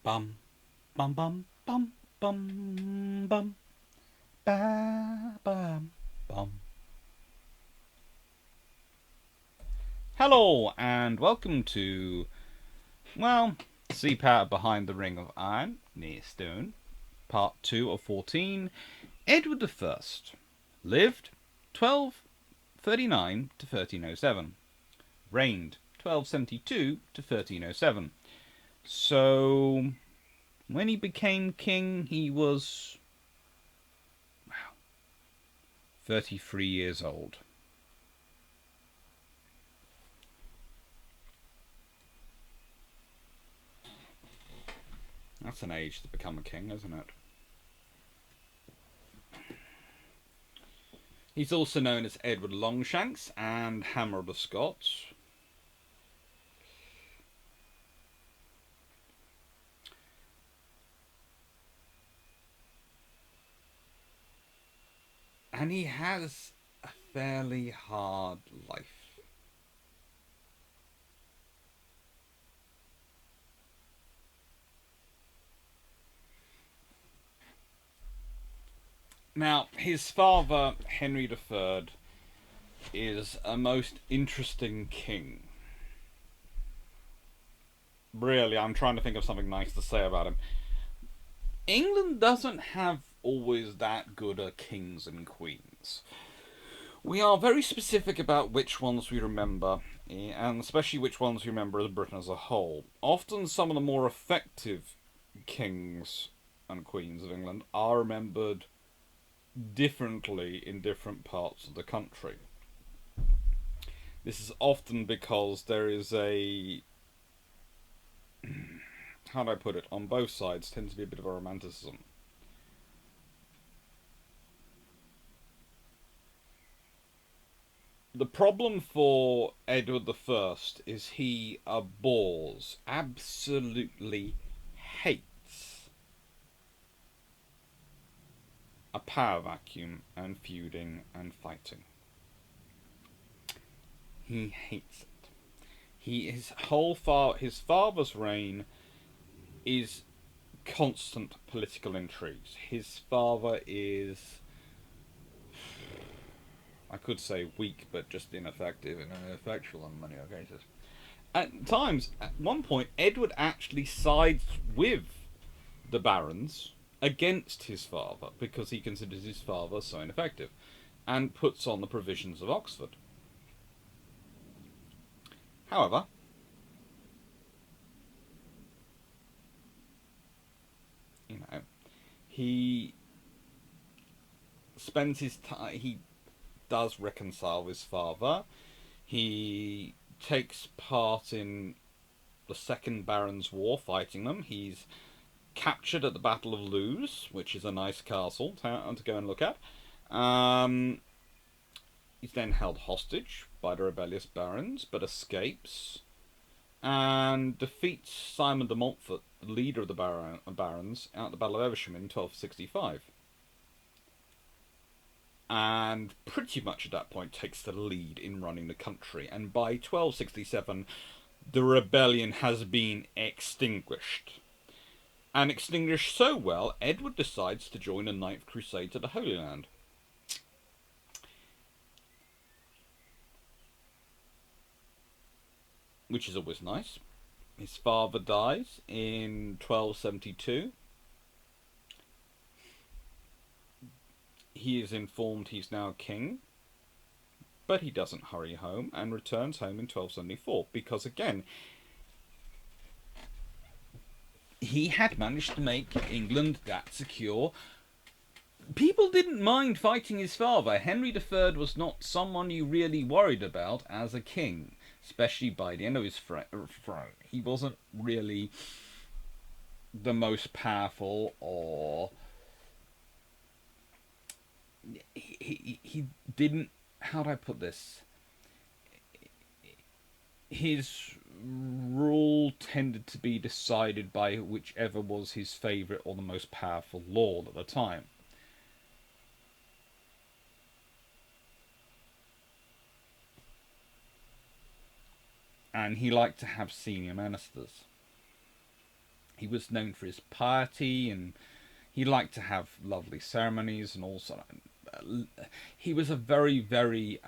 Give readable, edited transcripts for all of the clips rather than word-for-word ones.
Bum, bum, bum, bum, bum, bum, ba, bum, bum. Hello, and welcome to, well, Sea Power Behind the Ring of Iron, near Stone, Part 2 of 14. Edward the First lived 1239 to 1307, reigned 1272 to 1307. So, when he became king, he was 33 years old. That's an age to become a king, isn't it? He's also known as Edward Longshanks and Hammer of the Scots. And he has a fairly hard life. Now, his father, Henry III, is a most interesting king. Really, I'm trying to think of something nice to say about him. England doesn't have always that good a kings and queens. We are very specific about which ones we remember, and especially which ones we remember as Britain as a whole. Often some of the more effective kings and queens of England are remembered differently in different parts of the country. This is often because there is a, how do I put it, on both sides tends to be a bit of a romanticism. The problem for Edward I is he abhors, absolutely hates a power vacuum and feuding and fighting. He hates it. His father's reign is constant political intrigues. His father is, I could say weak, but just ineffective and ineffectual on many occasions. At times, at one point, Edward actually sides with the barons against his father because he considers his father so ineffective, and puts on the provisions of Oxford. However, you know, he spends his time. He does reconcile with his father. He takes part in the Second Barons' War, fighting them. He's captured at the Battle of Lewes, which is a nice castle to go and look at. He's then held hostage by the rebellious barons, but escapes and defeats Simon de Montfort, the leader of the barons, at the Battle of Evesham in 1265. And pretty much at that point takes the lead in running the country. And by 1267, the rebellion has been extinguished. And extinguished so well, Edward decides to join the Ninth Crusade to the Holy Land. Which is always nice. His father dies in 1272. He is informed he's now king, but he doesn't hurry home and returns home in 1274 because, again, he had managed to make England that secure. People didn't mind fighting his father. Henry III was not someone you really worried about as a king, especially by the end of his throne. He wasn't really the most powerful, or he didn't, how do I put this? His rule tended to be decided by whichever was his favourite or the most powerful lord at the time. And he liked to have senior ministers. He was known for his piety, and he liked to have lovely ceremonies and all sort of. He was a very, very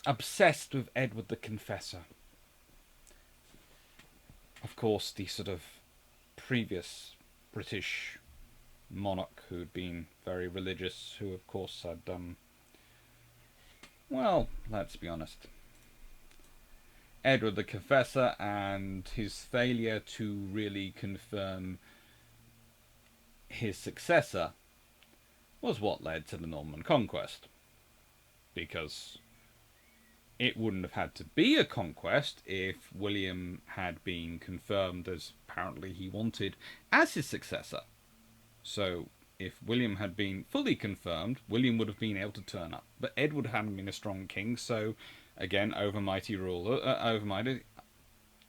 obsessed with Edward the Confessor. Of course, the sort of previous British monarch who'd been very religious, who of course had, well, let's be honest, Edward the Confessor and his failure to really confirm his successor was what led to the Norman conquest. Because it wouldn't have had to be a conquest if William had been confirmed, as apparently he wanted, as his successor. So if William had been fully confirmed, William would have been able to turn up. But Edward hadn't been a strong king, so again, overmighty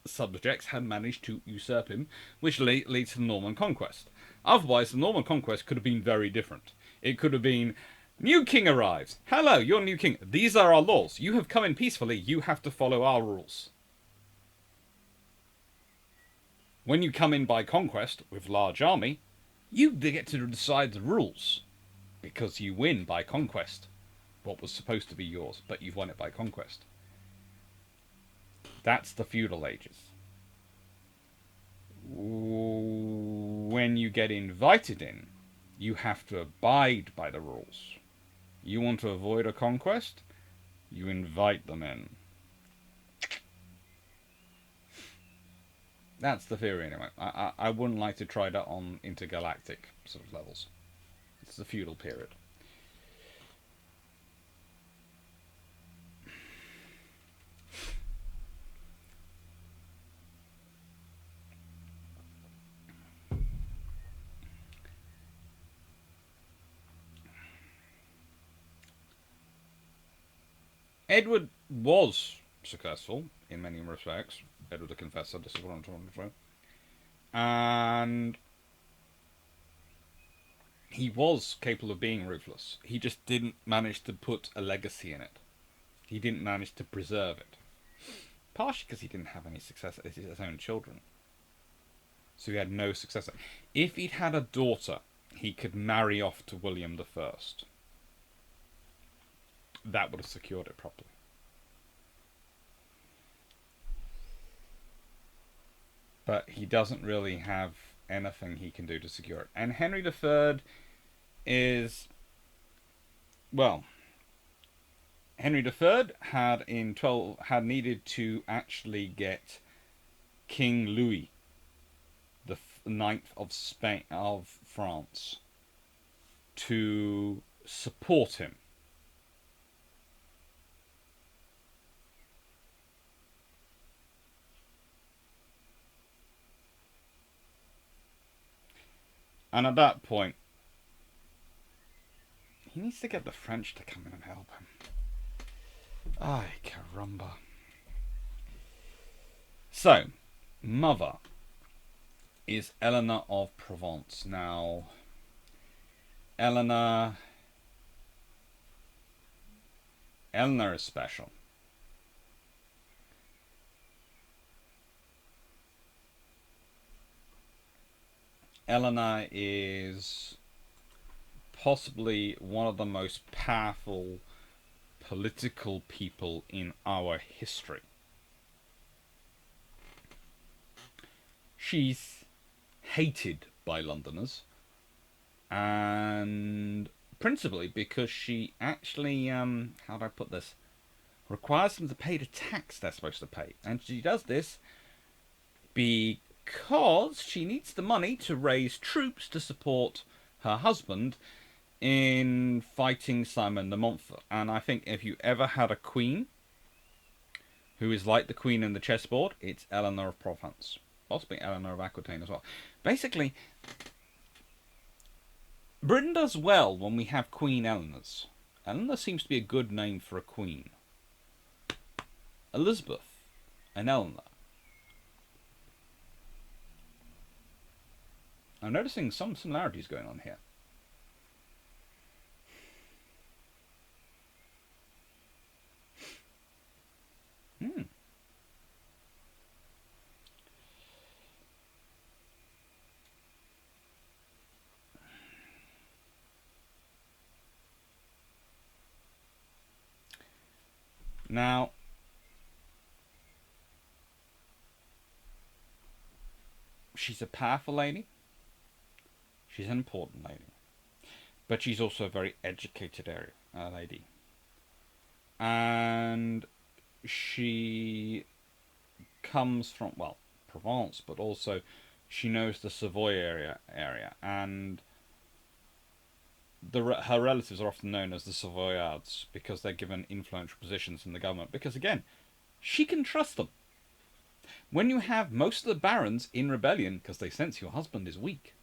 subjects had managed to usurp him, which leads to the Norman conquest. Otherwise, the Norman conquest could have been very different. It could have been, new king arrives. Hello, you're new king. These are our laws. You have come in peacefully. You have to follow our rules. When you come in by conquest with large army, you get to decide the rules. Because you win by conquest. What was supposed to be yours, but you've won it by conquest. That's the feudal ages. When you get invited in, you have to abide by the rules. You want to avoid a conquest? You invite them in. That's the theory anyway. I wouldn't like to try that on intergalactic sort of levels. It's the feudal period. Edward was successful in many respects. Edward the Confessor, this is what I'm talking about. And he was capable of being ruthless. He just didn't manage to put a legacy in it. He didn't manage to preserve it. Partially because he didn't have any successor, his own children. So he had no successor. If he'd had a daughter, he could marry off to William I. That would have secured it properly. But he doesn't really have anything he can do to secure it. And Henry III is, well, Henry III had needed to actually get King Louis the Ninth of France to support him. And at that point, he needs to get the French to come in and help him. Ay, caramba. So, mother is Eleanor of Provence. Now, Eleanor is special. Eleanor is possibly one of the most powerful political people in our history. She's hated by Londoners, and principally because she actually, how do I put this, requires them to pay the tax they're supposed to pay. And she does this because she needs the money to raise troops to support her husband in fighting Simon de Montfort. And I think if you ever had a queen who is like the queen in the chessboard, it's Eleanor of Provence. Possibly Eleanor of Aquitaine as well. Basically, Britain does well when we have Queen Eleanors. Eleanor seems to be a good name for a queen. Elizabeth and Eleanor. I'm noticing some similarities going on here. Now, she's a powerful lady. She's an important lady. But she's also a very educated lady. And she comes from, well, Provence, but also she knows the Savoy area, and her relatives are often known as the Savoyards because they're given influential positions in the government. Because again, she can trust them. When you have most of the barons in rebellion because they sense your husband is weak,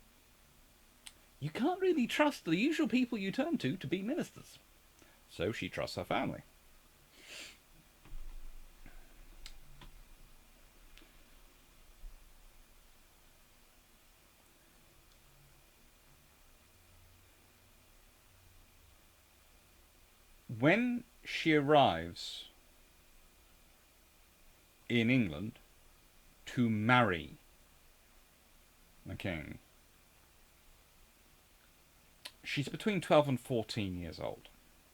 you can't really trust the usual people you turn to be ministers. So she trusts her family. When she arrives in England to marry the king, she's between 12 and 14 years old.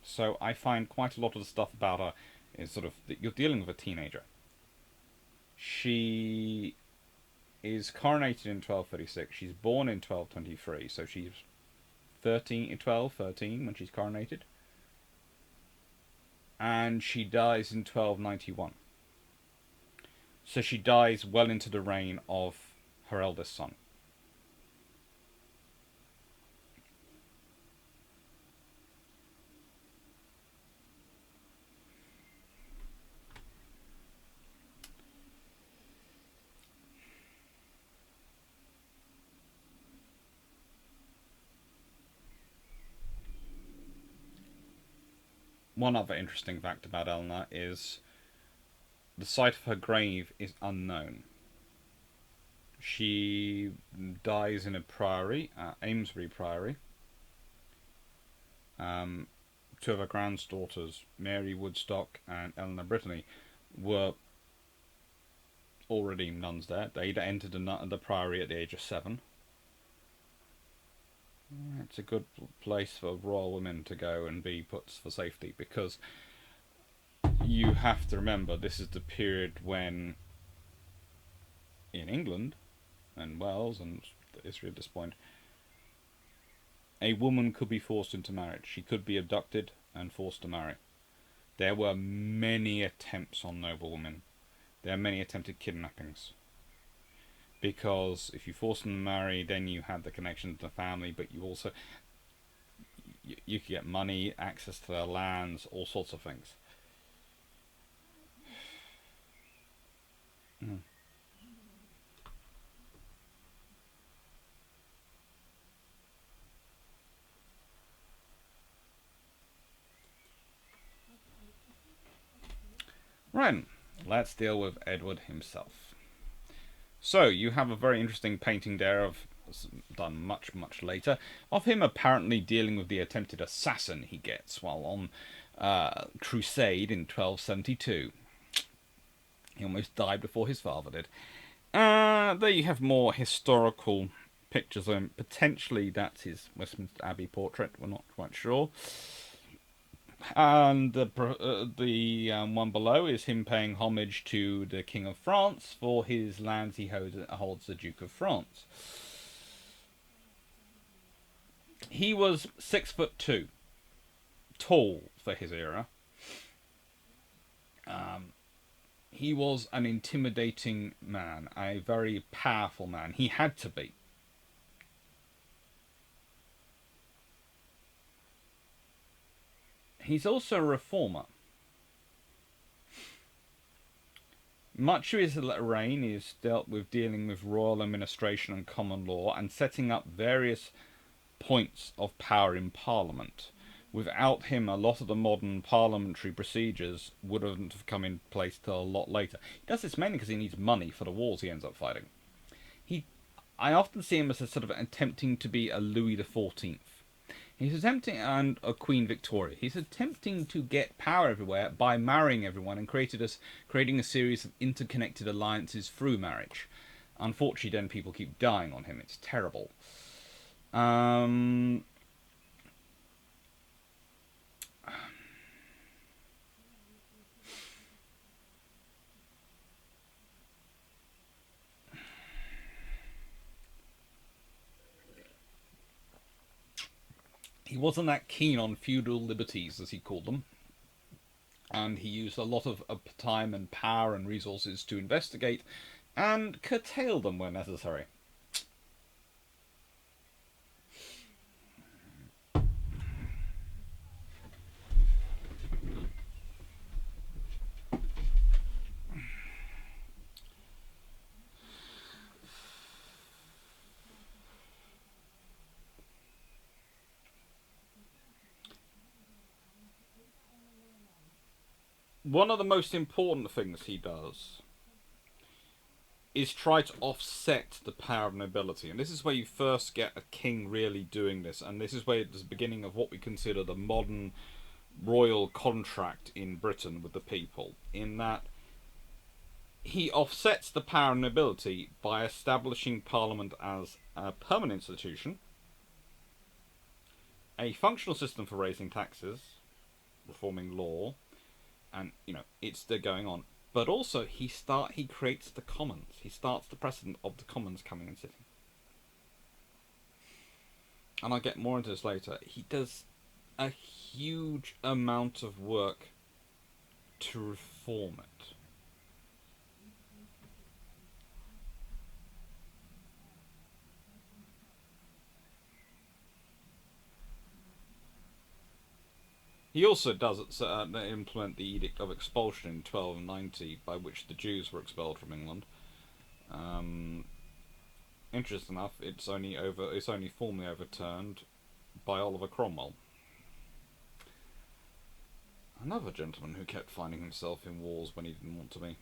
So I find quite a lot of the stuff about her is sort of, you're dealing with a teenager. She is coronated in 1236. She's born in 1223, so she's 13 when she's coronated. And she dies in 1291. So she dies well into the reign of her eldest son. One other interesting fact about Eleanor is the site of her grave is unknown. She dies in a priory, Amesbury Priory. Two of her granddaughters, Mary Woodstock and Eleanor Brittany, were already nuns there. They'd entered the priory at the age of 7. It's a good place for royal women to go and be put for safety, because you have to remember this is the period when in England and Wales and the history at this point, a woman could be forced into marriage. She could be abducted and forced to marry. There were many attempts on noble women. There are many attempted kidnappings. Because if you force them to marry, then you had the connection to the family, but you also you could get money, access to their lands, all sorts of things. Mm. Right, let's deal with Edward himself. So you have a very interesting painting there of, done much later, of him apparently dealing with the attempted assassin he gets while on crusade in 1272. He almost died before his father did. There you have more historical pictures of him. Potentially that's his Westminster Abbey portrait, we're not quite sure. And the one below is him paying homage to the King of France for his lands he holds the Duke of France. He was 6'2", tall for his era. He was an intimidating man, a very powerful man. He had to be. He's also a reformer. Much of his reign is dealt with dealing with royal administration and common law and setting up various points of power in Parliament. Without him, a lot of the modern parliamentary procedures wouldn't have come in place till a lot later. He does this mainly because he needs money for the wars he ends up fighting. I often see him as a sort of attempting to be a Louis XIV. He's attempting, and a Queen Victoria. He's attempting to get power everywhere by marrying everyone and creating a series of interconnected alliances through marriage. Unfortunately, then people keep dying on him. It's terrible. He wasn't that keen on feudal liberties, as he called them, and he used a lot of time and power and resources to investigate and curtail them where necessary. One of the most important things he does is try to offset the power of nobility. And this is where you first get a king really doing this. And this is where it's the beginning of what we consider the modern royal contract in Britain with the people. In that he offsets the power of nobility by establishing Parliament as a permanent institution, a functional system for raising taxes, reforming law, and it's still going on. But also he creates the Commons. He starts the precedent of the Commons coming and sitting. And I'll get more into this later. He does a huge amount of work to reform it. He also does implement the Edict of Expulsion in 1290, by which the Jews were expelled from England. Interesting enough, it's only formally overturned by Oliver Cromwell, another gentleman who kept finding himself in wars when he didn't want to be.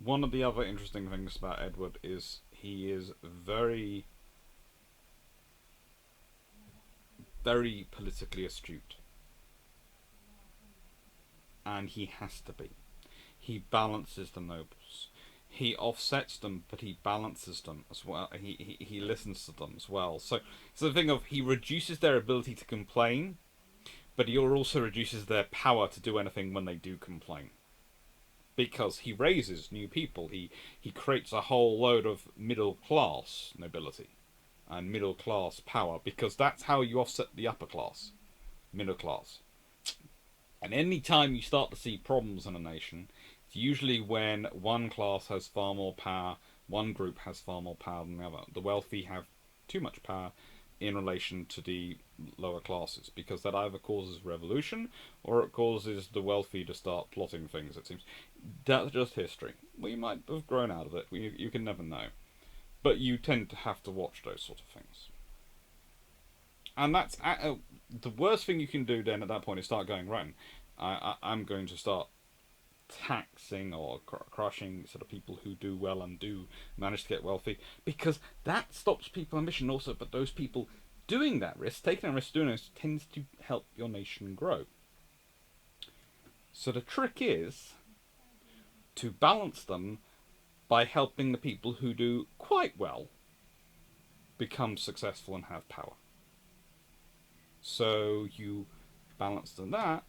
One of the other interesting things about Edward is he is very, very politically astute. And he has to be. He balances the nobles. He offsets them, but he balances them as well. He listens to them as well. So it's the thing of he reduces their ability to complain, but he also reduces their power to do anything when they do complain. Because he raises new people. He creates a whole load of middle class nobility and middle class power, because that's how you offset the upper class, middle class. And any time you start to see problems in a nation, it's usually when one class has far more power, one group has far more power than the other. The wealthy have too much power in relation to the lower classes, because that either causes revolution or it causes the wealthy to start plotting things, it seems. That's just history. We might have grown out of it. You can never know. But you tend to have to watch those sort of things. And that's the worst thing you can do then at that point is start going, right, I'm going to start taxing or crushing sort of people who do well and do manage to get wealthy, because that stops people ambition also. But those people doing that risk, taking a risk doing this, tends to help your nation grow. So the trick is to balance them by helping the people who do quite well become successful and have power. So you balance that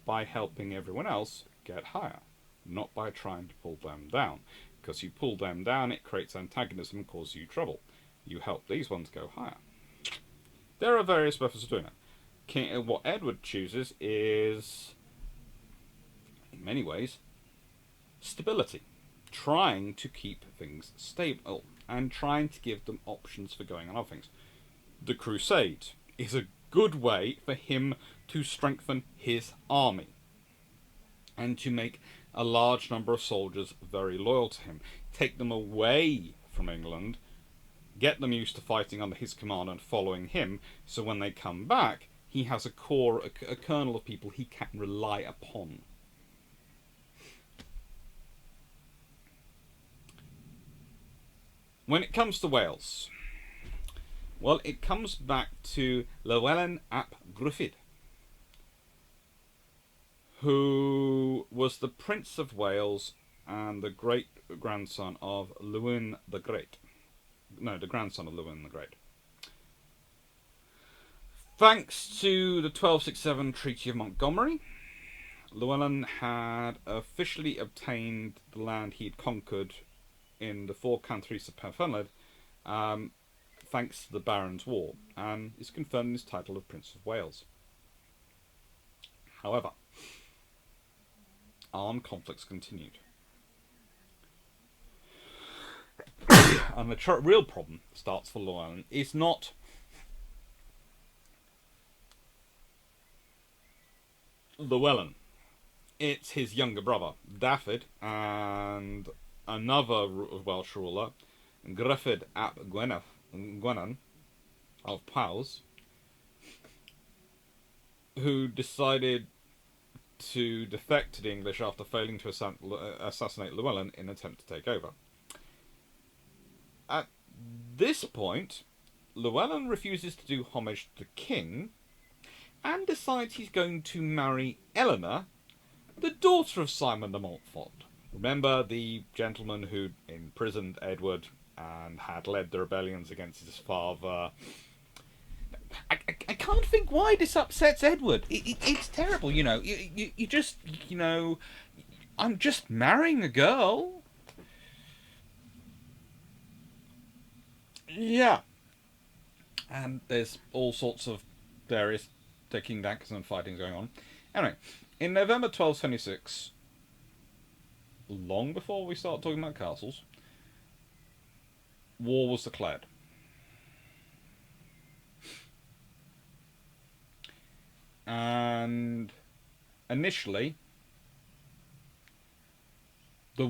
by helping everyone else get higher, not by trying to pull them down. Because you pull them down, it creates antagonism and causes you trouble. You help these ones go higher. There are various methods of doing it. What Edward chooses is, in many ways, stability. Trying to keep things stable and trying to give them options for going on other things. The Crusade is a good way for him to strengthen his army and to make a large number of soldiers very loyal to him. Take them away from England, get them used to fighting under his command and following him, so when they come back, he has a core, a kernel of people he can rely upon. When it comes to Wales, well, it comes back to Llewellyn ap Gruffydd, who was the Prince of Wales and the great-grandson of Llewyn the Great. No, the grandson of Llewyn the Great. Thanks to the 1267 Treaty of Montgomery, Llewellyn had officially obtained the land he had conquered in the four countries of Penfynedd, thanks to the Barons' War, and is confirmed his title of Prince of Wales. However, armed conflicts continued. And the real problem starts for Llewellyn is not Llewellyn. It's his younger brother, Dafydd, and another Welsh ruler, Gruffydd ap Gwennan of Powys, who decided to defect to the English after failing to assassinate Llewellyn in an attempt to take over. At this point, Llewellyn refuses to do homage to the king and decides he's going to marry Eleanor, the daughter of Simon de Montfort. Remember the gentleman who imprisoned Edward and had led the rebellions against his father? I can't think why this upsets Edward. It's terrible, you know. You just, you know, I'm just marrying a girl. Yeah. And there's all sorts of various taking daggers and fighting going on. Anyway, in November 1276, long before we start talking about castles, war was declared. And initially, the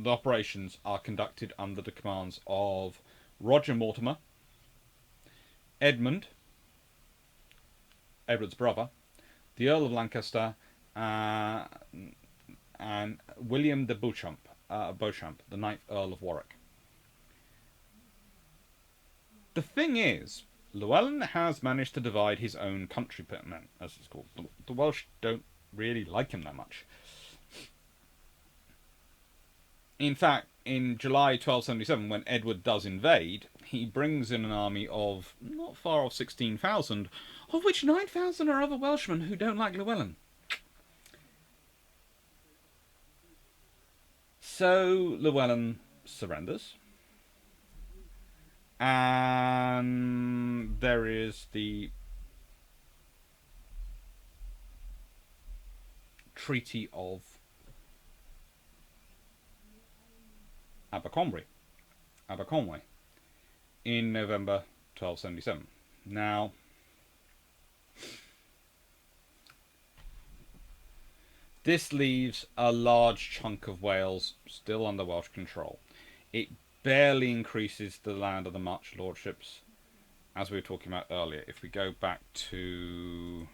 operations are conducted under the commands of Roger Mortimer, Edmund, Edward's brother, the Earl of Lancaster, and William de Beauchamp, the 9th Earl of Warwick. The thing is, Llewellyn has managed to divide his own countrymen, as it's called. The Welsh don't really like him that much. In fact, in July 1277, when Edward does invade, he brings in an army of not far off 16,000, of which 9,000 are other Welshmen who don't like Llewellyn. So Llewellyn surrenders, and there is the Treaty of Aberconwy in November 1277. Now, this leaves a large chunk of Wales still under Welsh control. It barely increases the land of the March lordships, as we were talking about earlier. If we go back to...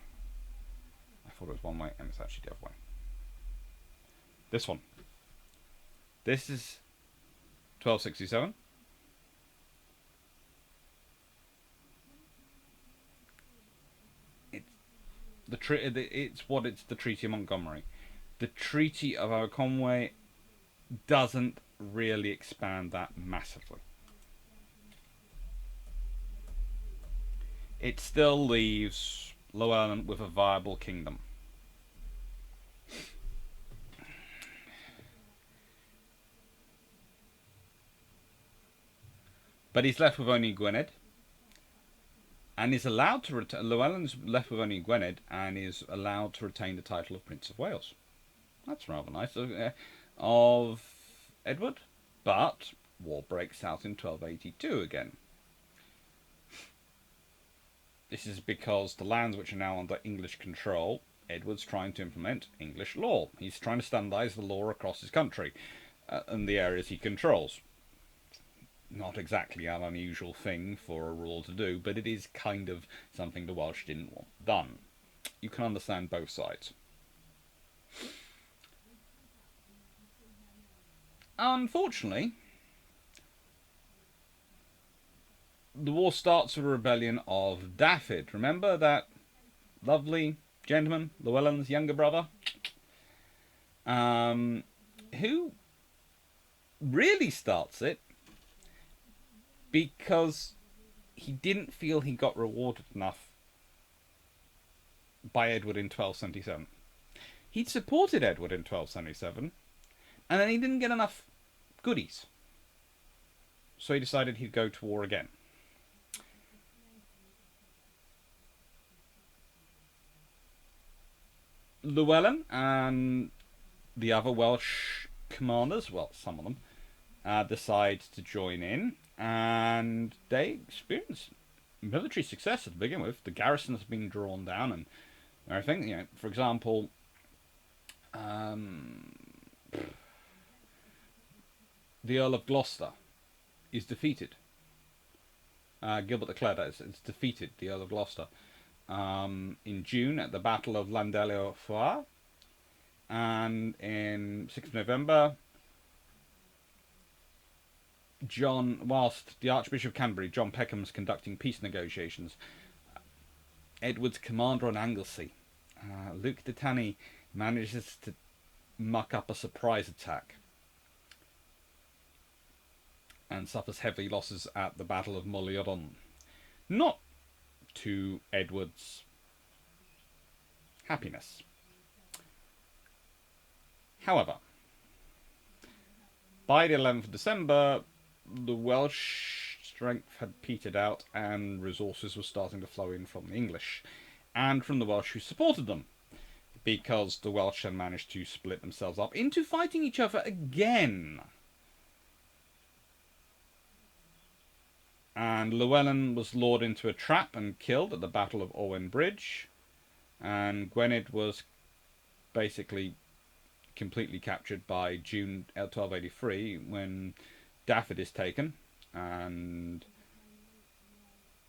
I thought it was one way, and it's actually the other way. This one. This is 1267. It's the Treaty of Montgomery. The Treaty of Conwy doesn't really expand that massively. It still leaves Llewellyn with a viable kingdom. But he's left with only Gwynedd, and is allowed to retain. Llewellyn's left with only Gwynedd, and is allowed to retain the title of Prince of Wales. That's rather nice of Edward. But war breaks out in 1282 again. This is because the lands which are now under English control, Edward's trying to implement English law. He's trying to standardise the law across his country and the areas he controls. Not exactly an unusual thing for a ruler to do, but it is kind of something the Welsh didn't want done. You can understand both sides. Unfortunately, the war starts with a rebellion of Dafydd. Remember that lovely gentleman, Llewellyn's younger brother? Who really starts it because he didn't feel he got rewarded enough by Edward in 1277. He'd supported Edward in 1277, and then he didn't get enough goodies. So he decided he'd go to war again. Llewellyn and the other Welsh commanders, well, some of them, decide to join in, and they experience military success to begin with. The garrison has been drawn down and everything. You know, for example, the Earl of Gloucester is defeated. Gilbert the Clear is defeated, the Earl of Gloucester, in June at the Battle of Llandelio. And in 6th November, whilst the Archbishop of Canterbury, John Peckham's conducting peace negotiations, Edward's commander on Anglesey, Luke de Tanny, manages to muck up a surprise attack and suffers heavy losses at the Battle of Molyodon. Not to Edward's happiness. However, by the 11th of December, the Welsh strength had petered out and resources were starting to flow in from the English and from the Welsh who supported them, because the Welsh had managed to split themselves up into fighting each other again. And Llewellyn was lured into a trap and killed at the Battle of Owen Bridge, and Gwynedd was basically completely captured by June 1283 when Dafydd is taken, and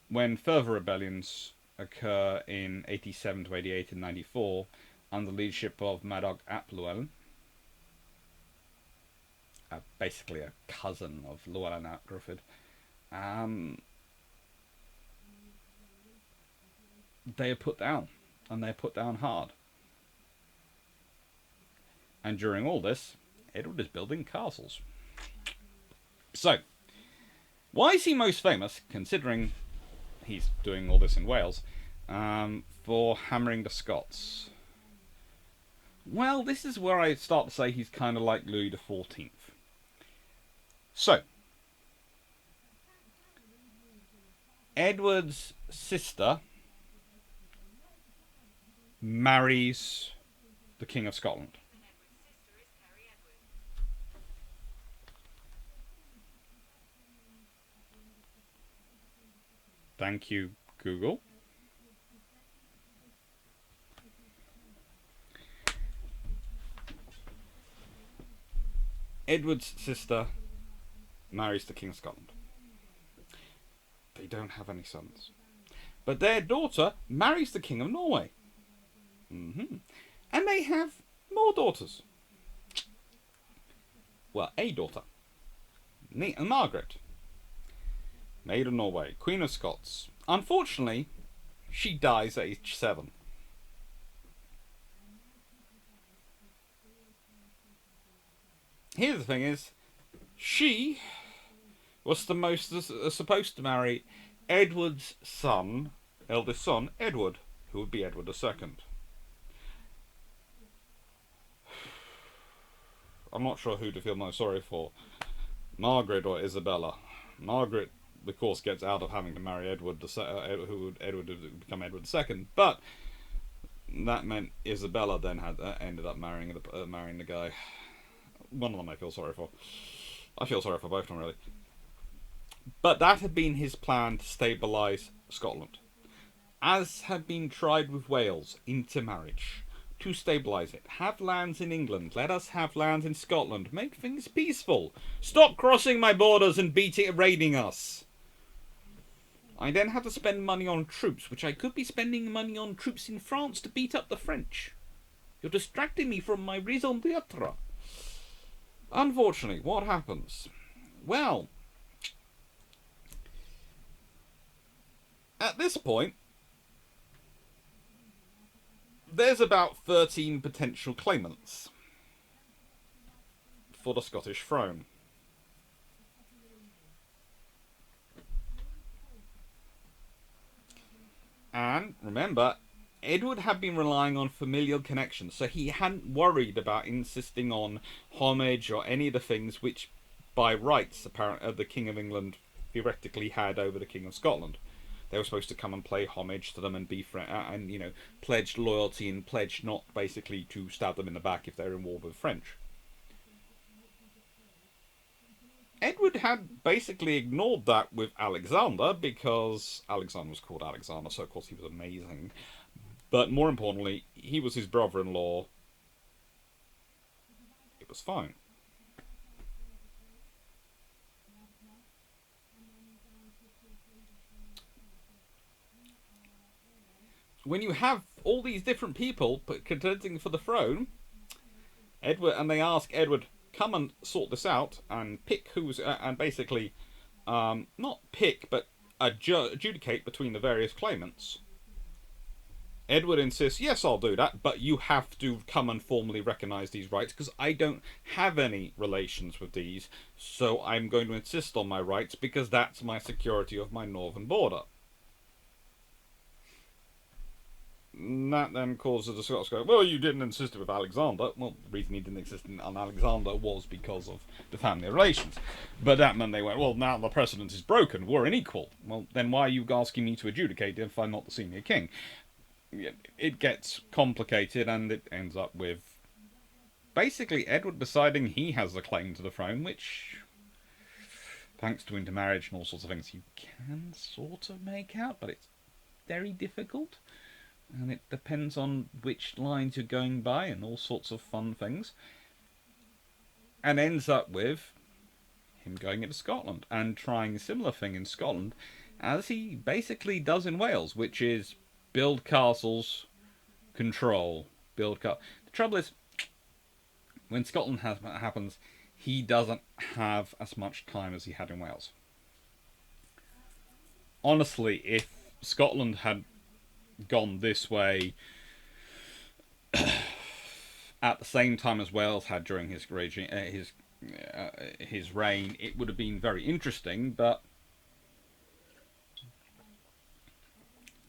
when further rebellions occur in 87 to 88 and 94 under the leadership of Madog ap Llewellyn, basically a cousin of Llewellyn ap Gruffydd, they are put down, and they're put down hard. And during all this, Edward is building castles. So, why is he most famous, considering he's doing all this in Wales, for hammering the Scots? Well, this is where I start to say he's kind of like Louis XIV. So, Edward's sister marries the King of Scotland. Thank you, Google. Edward's sister marries the King of Scotland. They don't have any sons. But their daughter marries the King of Norway. And they have more daughters. Well, a daughter. Margaret. Maid of Norway, Queen of Scots. Unfortunately, she dies at age 7. Here the thing is, she was supposed to marry Edward's son, eldest son, Edward, who would be Edward II. I'm not sure who to feel most sorry for, Margaret or Isabella. Margaret, of course, gets out of having to marry Edward, Edward would become Edward II, but that meant Isabella then ended up marrying the guy. One of them I feel sorry for. I feel sorry for both of them, really. But that had been his plan to stabilise Scotland, as had been tried with Wales, into marriage. To stabilise it. Have lands in England. Let us have lands in Scotland. Make things peaceful. Stop crossing my borders and raiding us. I then have to spend money on troops, which I could be spending money on troops in France to beat up the French. You're distracting me from my raison d'etre. Unfortunately, what happens? Well, At this point, there's about 13 potential claimants for the Scottish throne. And remember, Edward had been relying on familial connections, so he hadn't worried about insisting on homage or any of the things which, by rights, apparently, the King of England theoretically had over the King of Scotland. They were supposed to come and play homage to them and be and pledge loyalty and pledge not basically to stab them in the back if they're in war with the French. Edward had basically ignored that with Alexander because Alexander was called Alexander, so of course he was amazing. But more importantly, he was his brother-in-law. It was fine. When you have all these different people contending for the throne, Edward, and they ask Edward, come and sort this out and pick who's and basically not pick but adjudicate between the various claimants. Edward insists, yes, I'll do that, but you have to come and formally recognise these rights because I don't have any relations with these, so I'm going to insist on my rights because that's my security of my northern border. That then causes the Scots to go, well, you didn't insist with Alexander. Well, the reason he didn't insist on Alexander was because of the family relations. But that meant they went, well, now the precedent is broken. We're unequal. Well, then why are you asking me to adjudicate if I'm not the senior king? It gets complicated, and it ends up with basically Edward deciding he has the claim to the throne, which, thanks to intermarriage and all sorts of things, you can sort of make out, but it's very difficult. And it depends on which lines you're going by and all sorts of fun things. And ends up with him going into Scotland and trying a similar thing in Scotland as he basically does in Wales, which is build castles, control, The trouble is, when Scotland happens, he doesn't have as much time as he had in Wales. Honestly, if Scotland had gone this way at the same time as Wales had during his reign, it would have been very interesting. But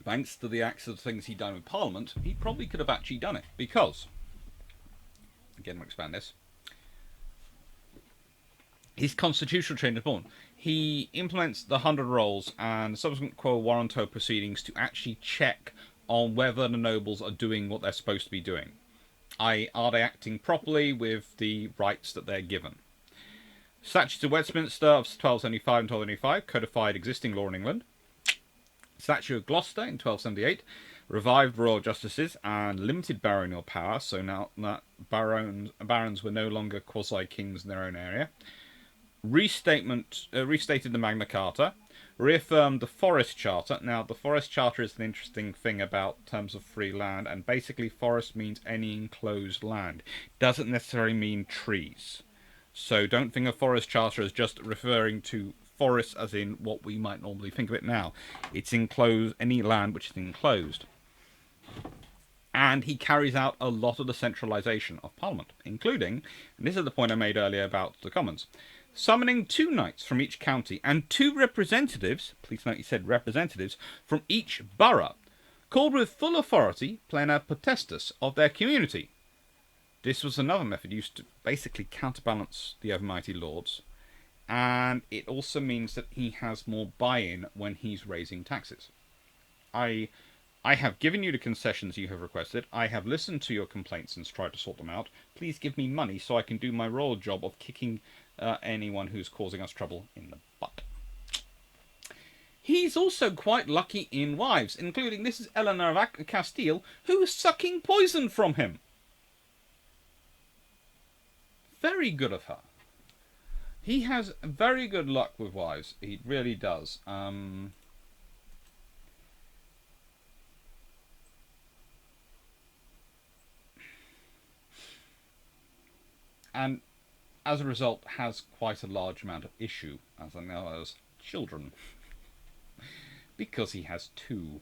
thanks to the acts of things he'd done with Parliament, he probably could have actually done it because, again, we'll expand this. His constitutional change is born. He implements the 100 rolls and subsequent quo warranto proceedings to actually check on whether the nobles are doing what they're supposed to be doing. Are they acting properly with the rights that they're given? Statutes of Westminster of 1275 and 1285 codified existing law in England. Statute of Gloucester in 1278 revived royal justices and limited baronial power, so now that barons were no longer quasi-kings in their own area. Restated the Magna Carta, reaffirmed the Forest Charter. Now, the Forest Charter is an interesting thing about terms of free land, and basically forest means any enclosed land. Doesn't necessarily mean trees. So don't think of Forest Charter as just referring to forests as in what we might normally think of it now. It's enclosed, any land which is enclosed. And he carries out a lot of the centralisation of Parliament, including, and this is the point I made earlier about the Commons, summoning 2 knights from each county and 2 representatives, please note he said representatives, from each borough, called with full authority plena potestas of their community. This was another method used to basically counterbalance the overmighty lords, and it also means that he has more buy-in when he's raising taxes. I have given you the concessions you have requested. I have listened to your complaints and tried to sort them out. Please give me money so I can do my royal job of kicking anyone who's causing us trouble in the butt. He's also quite lucky in wives, including this is Eleanor of Castile, who is sucking poison from him. Very good of her. He has very good luck with wives. He really does. And as a result, has quite a large amount of issue, as I know, as children. because he has two.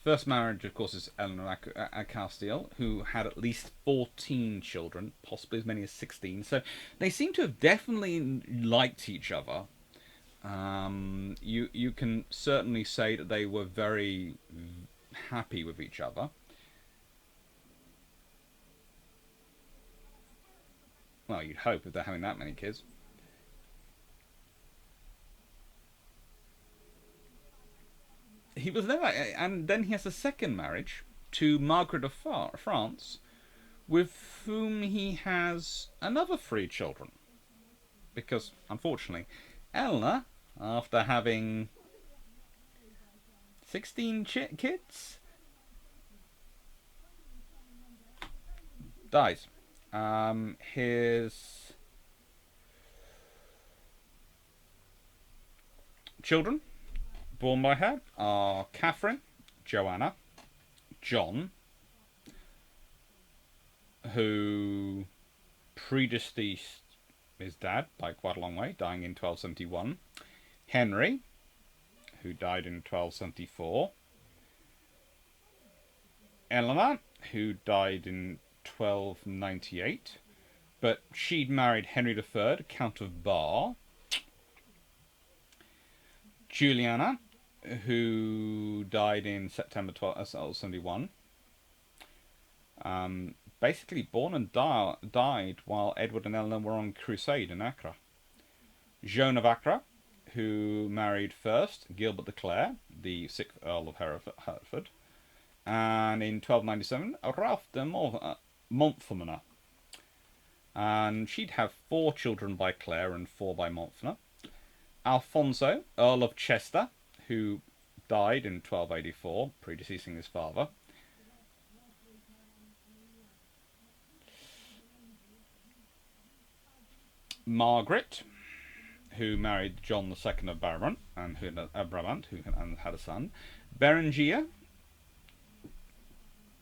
First marriage, of course, is Eleanor of Castile, who had at least 14 children, possibly as many as 16. So they seem to have definitely liked each other. You can certainly say that they were very happy with each other. Well, you'd hope if they're having that many kids. He was there, and then he has a second marriage to Margaret of France, with whom he has another three children. Because, unfortunately, Eleanor, after having 16 kids, dies. His children born by her are Catherine, Joanna, John, who predeceased his dad by quite a long way, dying in 1271, Henry, who died in 1274, Eleanor, who died in 1298, but she'd married Henry III, Count of Bar, Juliana, who died in September 1271, basically born and died while Edward and Eleanor were on crusade in Acre. Joan of Acre, who married first Gilbert de Clare, the 6th Earl of Hertford, and in 1297 Ralph de Montfermeil. And she'd have 4 children by Clare and 4 by Montfermeil. Alfonso, Earl of Chester, who died in 1284, predeceasing his father. Margaret, who married John II of Brabant and who had a son. Berengaria,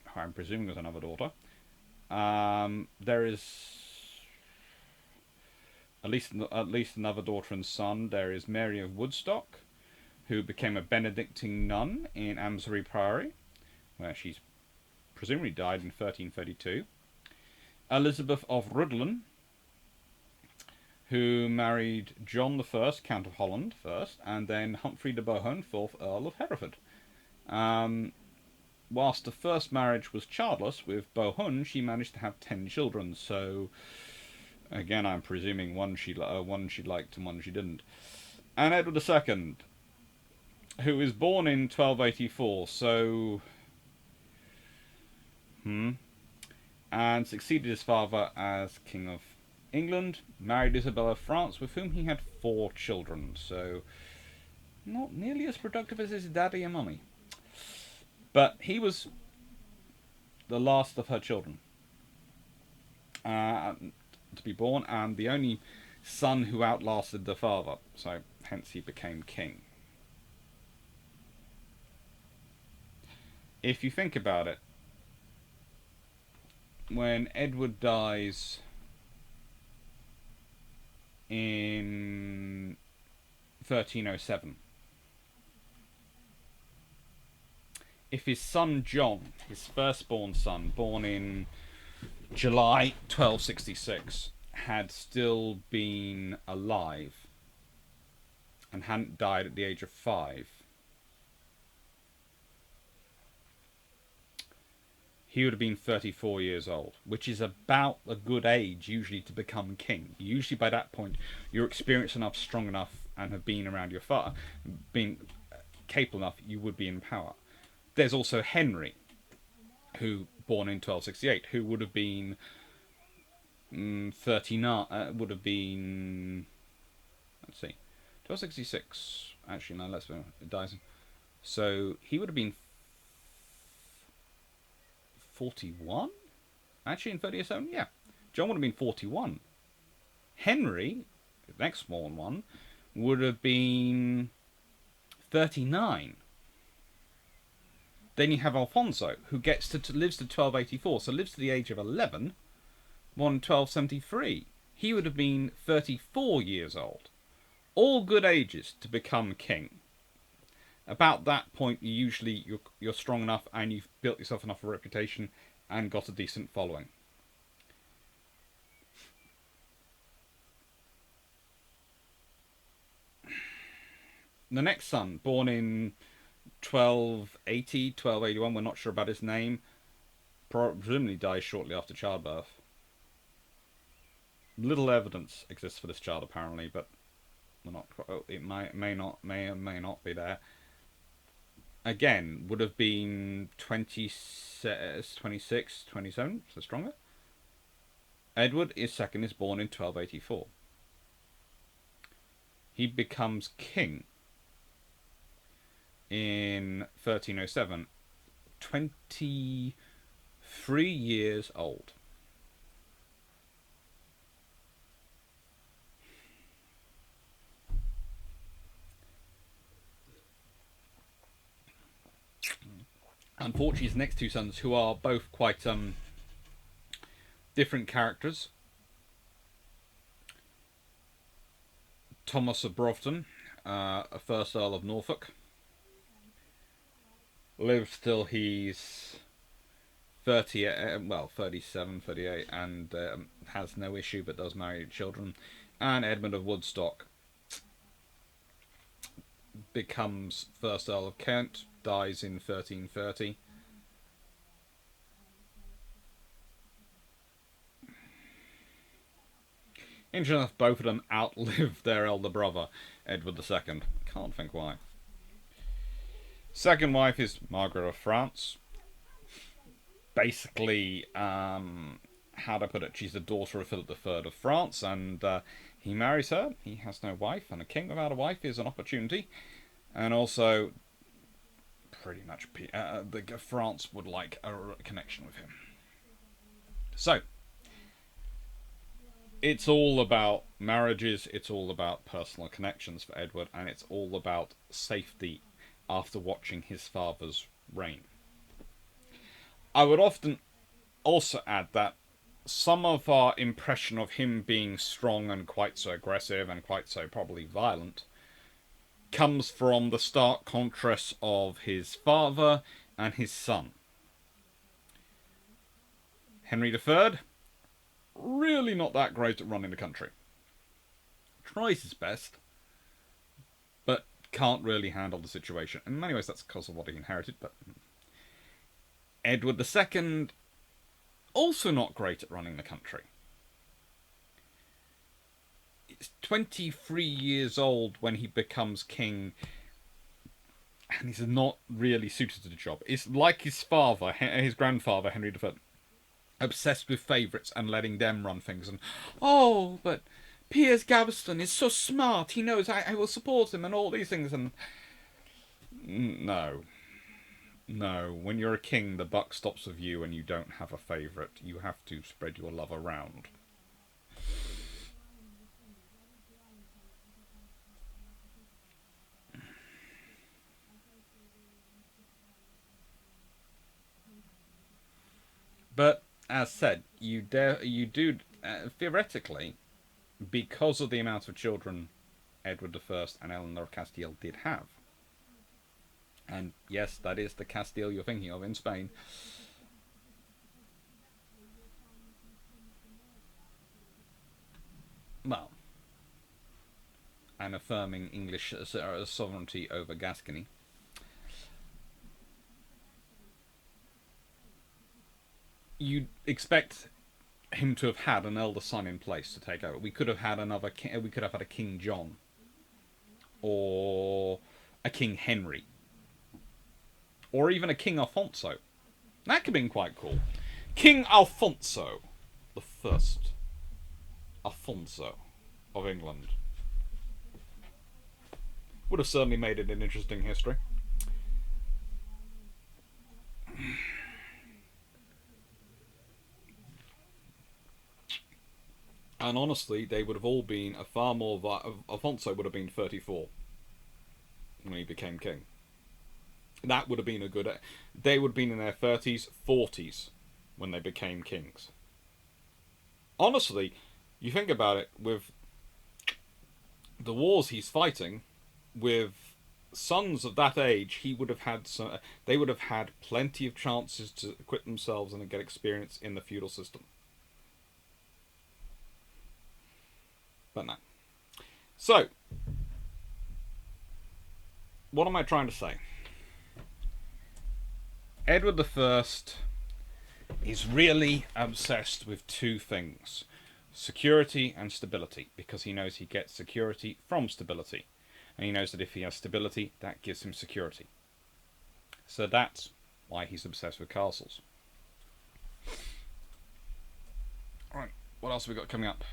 who I'm presuming was another daughter. There is at least another daughter and son. There is Mary of Woodstock, who became a Benedictine nun in Amesbury Priory, where she's presumably died in 1332. Elizabeth of Rhuddlan, who married John I, Count of Holland first, and then Humphrey de Bohun, 4th Earl of Hereford. Whilst the first marriage was childless, with Bohun she managed to have 10 children, so again I'm presuming one she liked and one she didn't. And Edward II, who was born in 1284, so and succeeded his father as King of England, married Isabella of France, with whom he had 4 children, so not nearly as productive as his daddy and mummy. But he was the last of her children to be born, and the only son who outlasted the father, so hence he became king. If you think about it, when Edward dies in 1307, if his son John, his firstborn son, born in July 1266, had still been alive and hadn't died at the age of 5, he would have been 34 years old, which is about a good age usually to become king. Usually by that point you're experienced enough, strong enough, and have been around your father, being capable enough, you would be in power. There's also Henry, who born in 1268, who would have been 39. Would have been, let's see, 1266. Actually, no, let's it dies. So he would have been 41. Actually, in 37, yeah, John would have been 41. Henry, the next born one, would have been 39. Then you have Alfonso, who lives to 1284, so lives to the age of 11, born in 1273. he would have been 34 years old. All good ages to become king. About that point, you're strong enough and you've built yourself enough of a reputation and got a decent following. The next son, born in 1280, 1281, we're not sure about his name, presumably dies shortly after childbirth. Little evidence exists for this child apparently, but we're not. It may not be there. Again, would have been 26, 27, so stronger. Edward II is born in 1284. He becomes king in 1307, 23 years old. Unfortunately, his next two sons, who are both quite different characters. Thomas of Broughton, a first Earl of Norfolk, lives till he's 37, 38, and has no issue but does marry children. And Edmund of Woodstock becomes first Earl of Kent, dies in 1330. Interesting enough, both of them outlived their elder brother, Edward II. Can't think why. Second wife is Margaret of France. Basically, how to put it, she's the daughter of Philip III of France, and he marries her. He has no wife, and a king without a wife is an opportunity. And also, pretty much, France would like a connection with him. So, it's all about marriages, it's all about personal connections for Edward, and it's all about safety after watching his father's reign. I would often also add that some of our impression of him being strong and quite so aggressive and quite so probably violent comes from the stark contrast of his father and his son. Henry III, really not that great at running the country. Tries his best, but can't really handle the situation. In many ways, that's because of what he inherited, but Edward II, also not great at running the country. He's 23 years old when he becomes king, and he's not really suited to the job. It's like his father, his grandfather, Henry III, obsessed with favourites and letting them run things. And, oh, but Piers Gaveston is so smart, he knows I will support him and all these things. And no, when you're a king, the buck stops with you and you don't have a favourite. You have to spread your love around. But as said, you do theoretically, because of the amount of children Edward I and Eleanor of Castile did have. And yes, that is the Castile you're thinking of in Spain. Well, and affirming English sovereignty over Gascony. You'd expect him to have had an elder son in place to take over. We could have had we could have had a King John, or a King Henry, or even a King Alfonso. That could have been quite cool. King Alfonso, the first Alfonso of England, would have certainly made it an interesting history. And honestly, they would have all been a far more... Alfonso would have been 34 when he became king. That would have been a good... They would have been in their 30s, 40s when they became kings. Honestly, You think about it, with the wars he's fighting, with sons of that age, he would have had they would have had plenty of chances to equip themselves and get experience in the feudal system. But no. So, what am I trying to say? Edward I is really obsessed with two things: security and stability, because he knows he gets security from stability. And he knows that if he has stability, that gives him security. So that's why he's obsessed with castles. Alright, what else have we got coming up?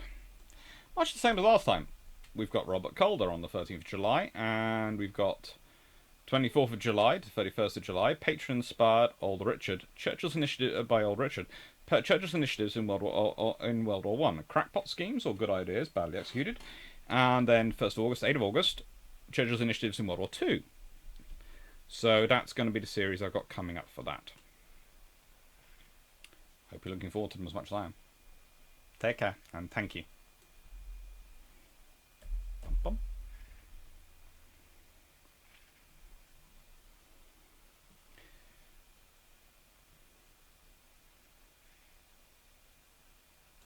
Much the same as last time. We've got Robert Calder on the 13th of July, and we've got 24th of July to 31st of July, patron-inspired Old Richard, Churchill's initiative by Old Richard, Churchill's initiatives in World War One, crackpot schemes or good ideas badly executed, and then 1st of August, 8th of August, Churchill's initiatives in World War Two. So that's going to be the series I've got coming up for that. Hope you're looking forward to them as much as I am. Take care, and thank you.